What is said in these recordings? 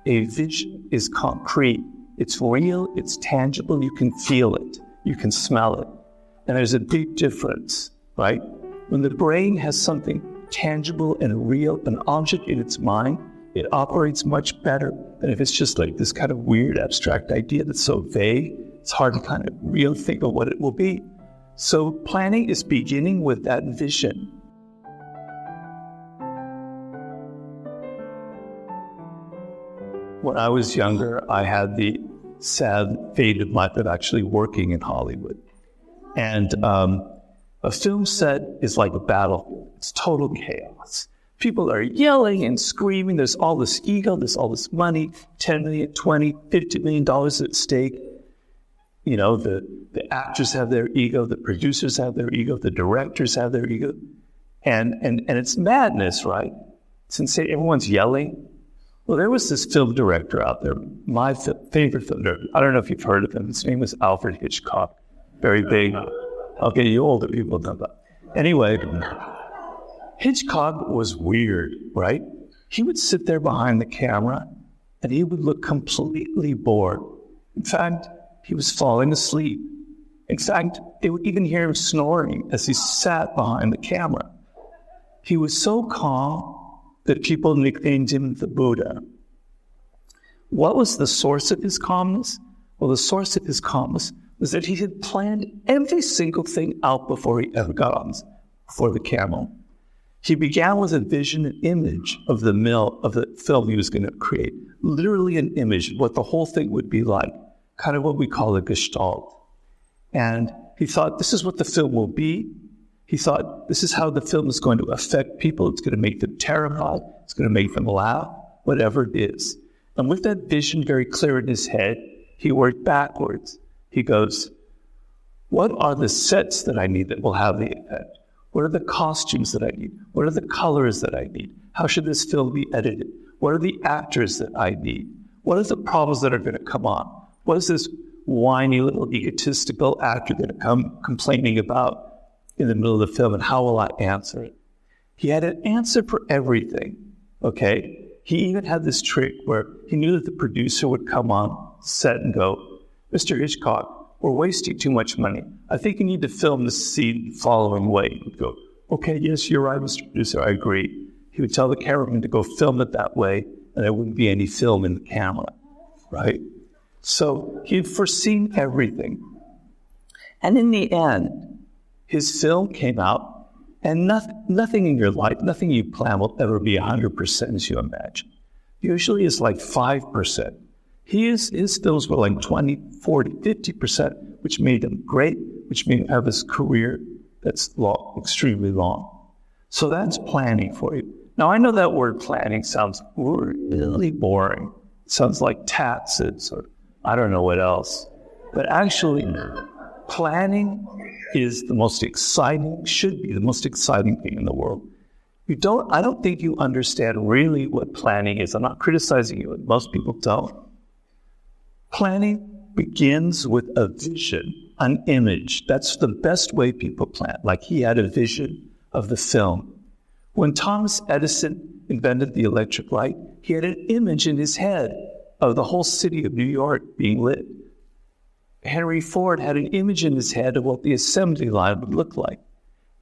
A vision is concrete. It's real, it's tangible, you can feel it, you can smell it. And there's a big difference, right? When the brain has something tangible and real, an object in its mind, it operates much better than if it's just like this kind of weird abstract idea that's so vague, it's hard to kind of really think of what it will be. So planning is beginning with that vision. When I was younger, I had the sad fate of life of actually working in Hollywood. And a film set is like a battlefield. It's total chaos. People are yelling and screaming. There's all this ego, there's all this money, $10 million, $20, $50 million at stake. You know, the actors have their ego, the producers have their ego, the directors have their ego. And it's madness, right? It's insane. Everyone's yelling. Well, there was this film director out there, my favorite film director. I don't know if you've heard of him. His name was Alfred Hitchcock. Very big. Okay, you older people know that. Anyway, Hitchcock was weird, right? He would sit there behind the camera and he would look completely bored. In fact, he was falling asleep. In fact, they would even hear him snoring as he sat behind the camera. He was so calm that people nicknamed him the Buddha. What was the source of his calmness? Well, the source of his calmness was that he had planned every single thing out before he ever got on before the camera. He began with a vision, an image of the film he was going to create, literally an image of what the whole thing would be like, kind of what we call a gestalt. And he thought, this is what the film will be. He thought, this is how the film is going to affect people. It's going to make them terrified. It's going to make them laugh, whatever it is. And with that vision very clear in his head, he worked backwards. He goes, what are the sets that I need that will have the effect? What are the costumes that I need? What are the colors that I need? How should this film be edited? What are the actors that I need? What are the problems that are going to come on? What is this whiny little egotistical actor going to come complaining about in the middle of the film, and how will I answer it? He had an answer for everything, okay? He even had this trick where he knew that the producer would come on set and go, Mr. Hitchcock, we're wasting too much money. I think you need to film the scene the following way. He would go, okay, yes, you're right, Mr. Producer, I agree. He would tell the cameraman to go film it that way, and there wouldn't be any film in the camera, right? So he had foreseen everything. And in the end, his film came out, and nothing in your life, nothing you plan will ever be 100% as you imagine. Usually it's like 5%. His films were like 20, 40, 50%, which made him great, which made him have his career that's long, extremely long. So that's planning for you. Now, I know that word planning sounds really boring. It sounds like taxes or I don't know what else. But actually, planning is the most exciting, should be the most exciting thing in the world. I don't think you understand really what planning is. I'm not criticizing you, but most people don't. Planning begins with a vision, an image. That's the best way people plan. Like he had a vision of the film. When Thomas Edison invented the electric light, he had an image in his head of the whole city of New York being lit. Henry Ford had an image in his head of what the assembly line would look like.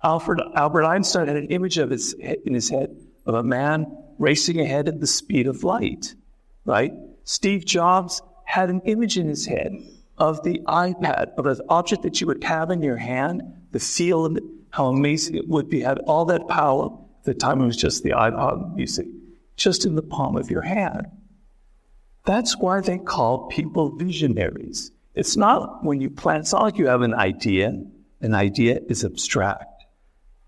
Albert Einstein had an image in his head of a man racing ahead at the speed of light, right? Steve Jobs had an image in his head of the iPad, of an object that you would have in your hand, the feel of it, how amazing it would be, had all that power. At the time it was just the iPod music, just in the palm of your hand. That's why they call people visionaries. It's not when you plan, it's not like you have an idea. An idea is abstract.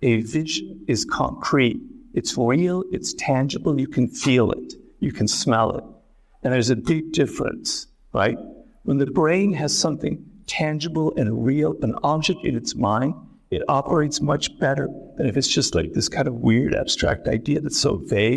A vision is concrete. It's real, it's tangible, you can feel it, you can smell it. And there's a big difference, right? When the brain has something tangible and real, an object in its mind, it operates much better than if it's just like this kind of weird abstract idea that's so vague.